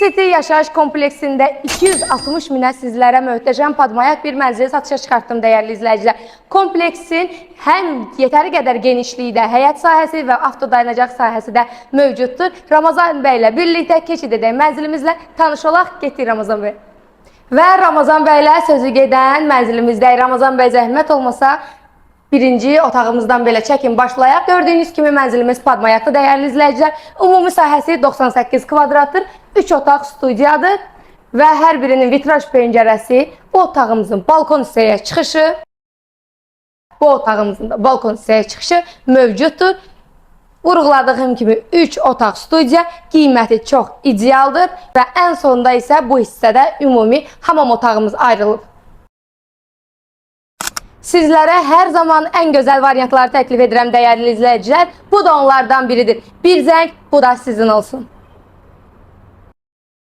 City yaşayış kompleksində 260 minə sizlərə möhtəşəm padmayak bir mənzili satışa çıxartdım dəyərli izləyicilər. Kompleksin həm yetəri qədər genişliyi də, həyət sahəsi və avtodayanacaq sahəsi də mövcuddur. Ramazan bəy ilə birlikdə keçid edək mənzilimizlə tanış olaq. Getdik Ramazan bəy. Və Ramazan bəy ilə sözü gedən mənzilimizdəyik. Ramazan bəy zəhmət olmasa birinci otağımızdan belə çəkin başlayaq. Gördüyünüz kimi mənzilimiz padmayaqdır dəyərli izləyicilər. Ümumi sahəsi 98 kvadratdır. 3 otaq studiyadır və hər birinin vitraj pəncərəsi bu otağımızın balkon hissəyə çıxışı, mövcuddur. Vurğuladığım kimi 3 otaq studiya, qiyməti çox idealdır və ən sonunda isə bu hissədə ümumi hamam otağımız ayrılıb. Sizlərə hər zaman ən gözəl variantları təklif edirəm dəyərli izləyicilər. Bu da onlardan biridir. Bir zəng, bu da sizin olsun.